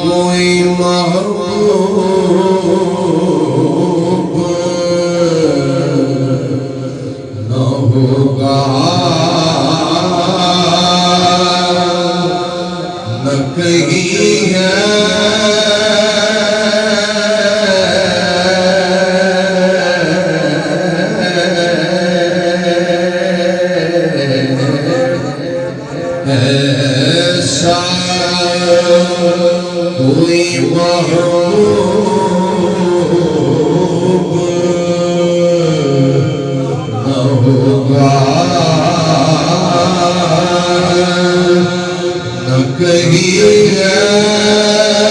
कोई महबूब न होगा न कहीं है ऐसा कोई महबूब न होगा न कहीं है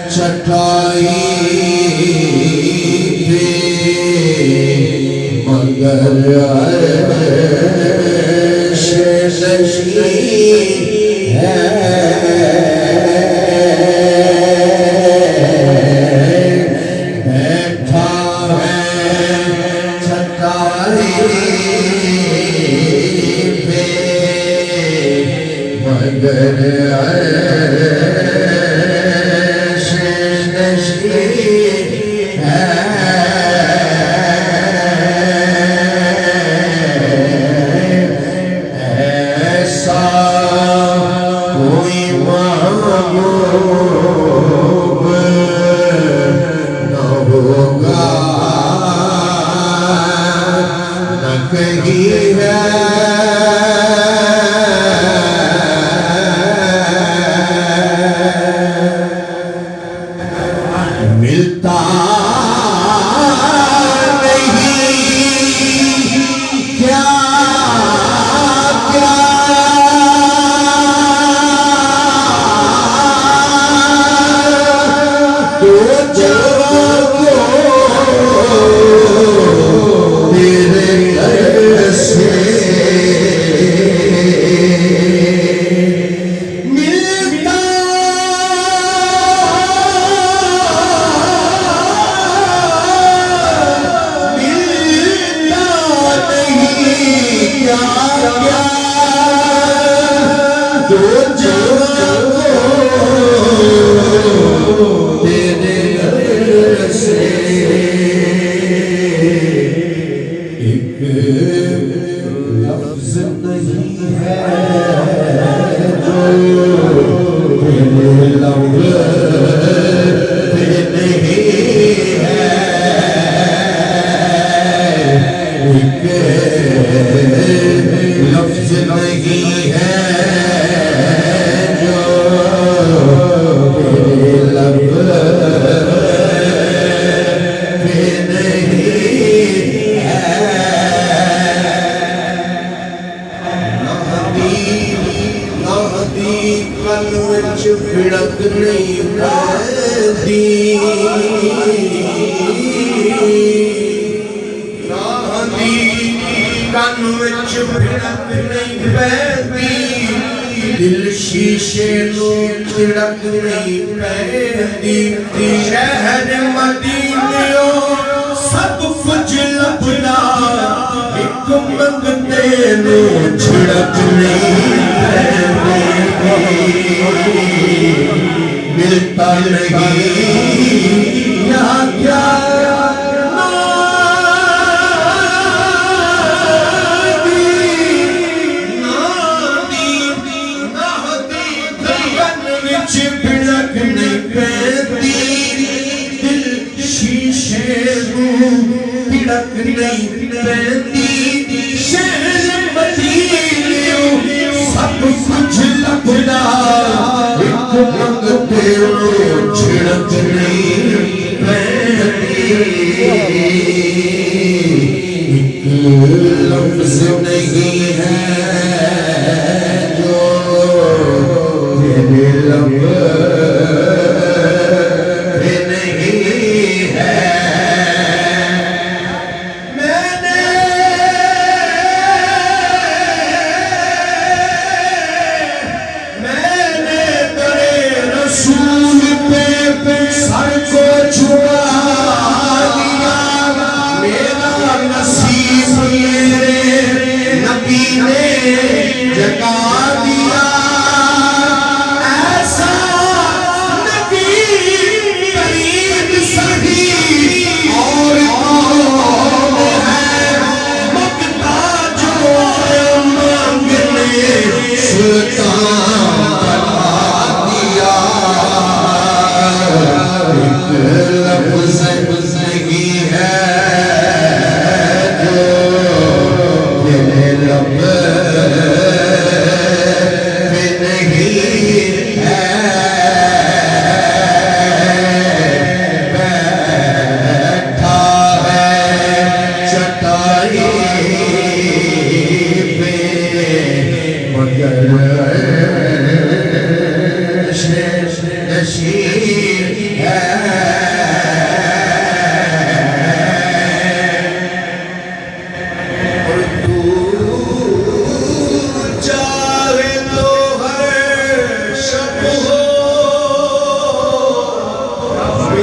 चटाई पे मगर है बैठा है चटाई पे मगर ऐसा कोई महबूब न होगा न कहीं है मिलता लफ्ज़ नहीं है जो तेरे लफ्ज़ पे नहीं है एक लफ्ज़ नहीं है जो तेरे लफ्ज़ पे नहीं है कल विच भिड़क नहीं पैंदी कन विच भिड़क नहीं पैंदी दिल शीशे नूं भिड़क नहीं पैंदी शहर मदीनियों सब कुछ लभदा एक मंगते नूं छिड़क नहीं मिलता नहीं यहाँ क्या भिड़क नहीं पैंदी दिल शीशे नूं भिड़क नहीं पैंदी शहर मदीनियों सब कुछ लभदा एक मंगते छिड़क नहीं पैंदी एक लफ्ज़ नहीं है जो तेरे लफ्ज़ नहीं है मैंने तेरे रसूल पे सर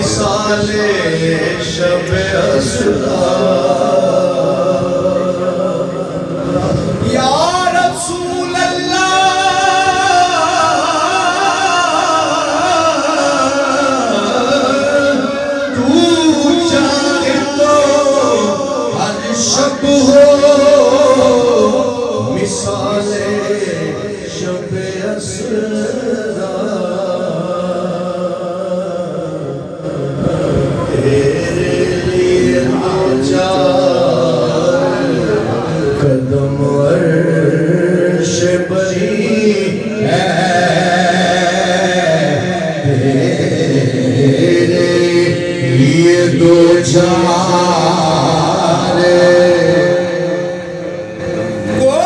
मिसाले शब असरा या रसूल अल्लाह तू चाहे तो हर शब हो मिसाले शब असरा कदम अर्श बरी है तेरे लिए दो चार गो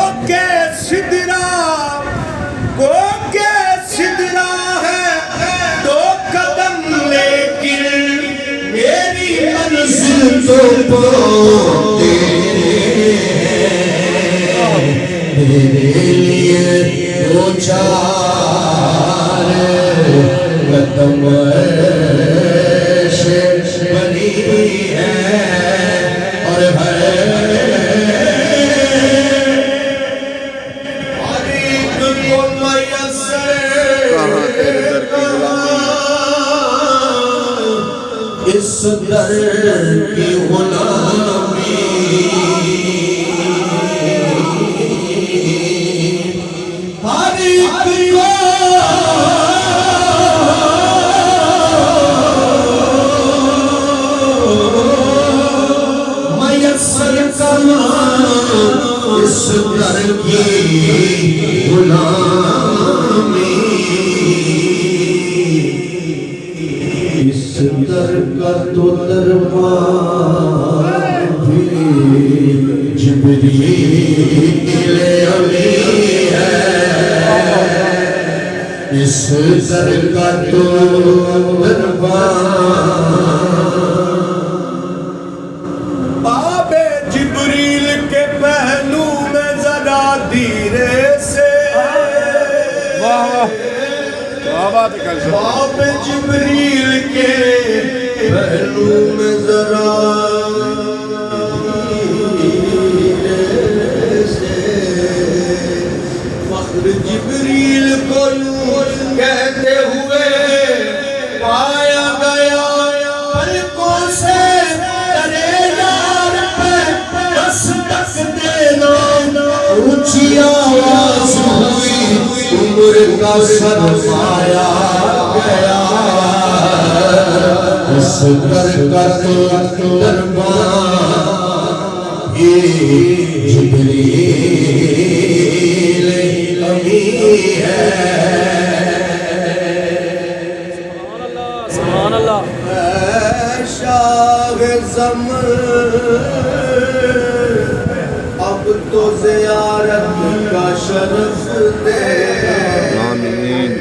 के सिदरा है दो कदम लेकिन मेरी मंजिल तो तेरे लिए दो चार कदम अर्श बनी है और हर एक को मयस्सर इस दर की गुलामी हर एक को मयस्सर करना इस दर की गुलामी इस दर का तो दरबार भी जिब्रील अमी है इस दर का तो दरबार बाबे जिब्रील के पहलू में जरा धीरे से क्या बात कर बाबे जिब्रील के पहलू में जरा फख्र जिब्रील को यूं कहते हुए पाया गया पलकों से तेरे यार पे दस्तक देना ऊंची आवाज हुई उम्र का सरमाया गया इस दर का तो दरबार ये जिब्रील अमी है सुभान अल्लाह शाह ज़मर अब तो ज़ियारत का शरफ दे आमीन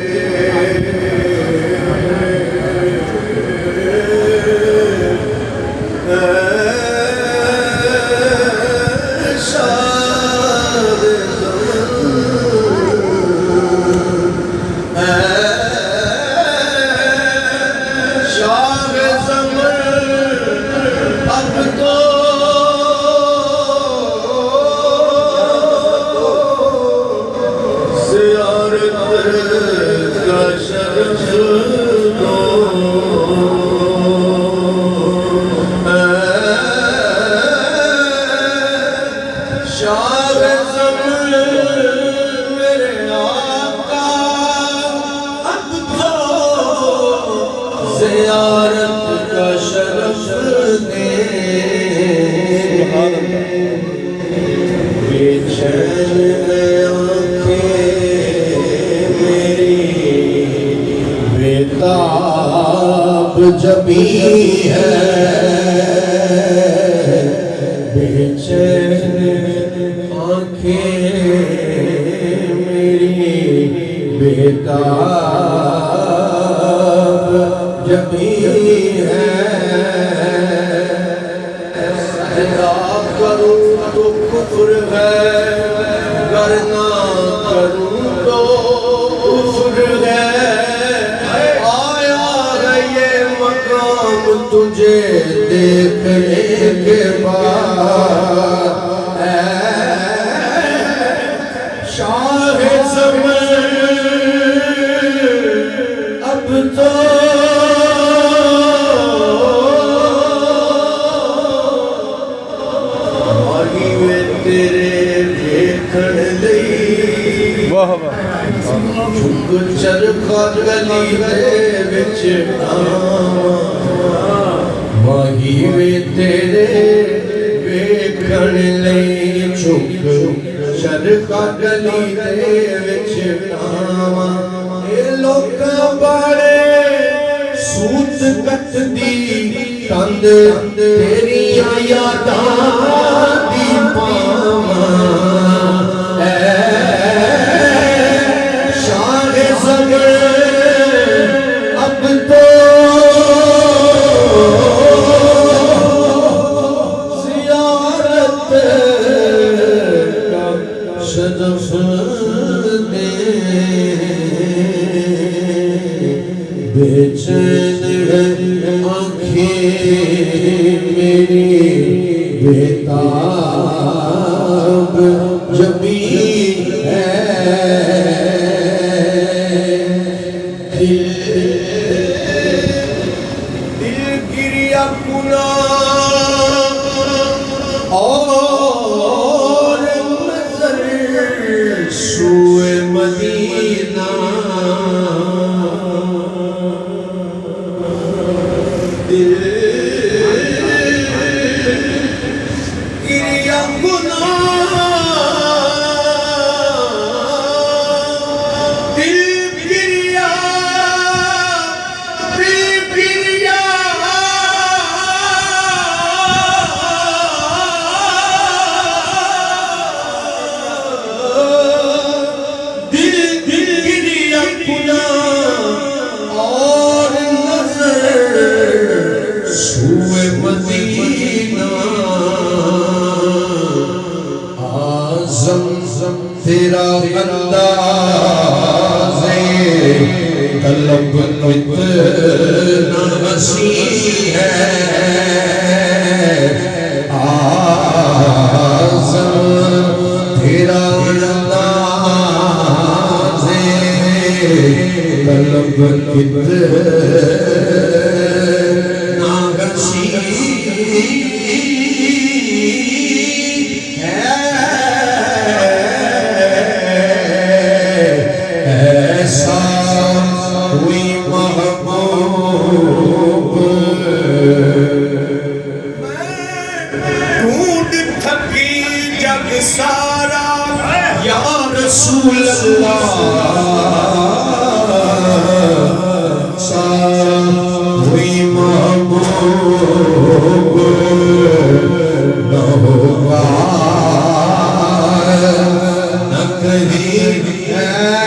जबी है बेचैन आँखें मेरी बेताब जबी है सजदा करूँ तो कुफ्र है करना करूँ तो कुफ्र है आया है ये मकाम तुझे देखने के बाद शाह ज़मीं अब तो माही वे तेरे देखण लई वाह वाह झुक चरखा गली दे विच माही वे तेरे वेखण लई झुक चरखा गली दे विच ए लोकां बारे सूत कटदी तंद तेरियां यादां दी पावां अब तो ज़ियारत का शरफ दे बेचैन है आँखें मेरी बेताब जबी है दिल गिरिया पुना और नजर सुए मदीना दिल गिरिया पुना तेरा अंदाज़े तलब इतना हसी है आज़म तेरा अंदाज़े तलब इतना हसी सारा या रसूल अल्लाह सारी महबूब न होगा न कहीं है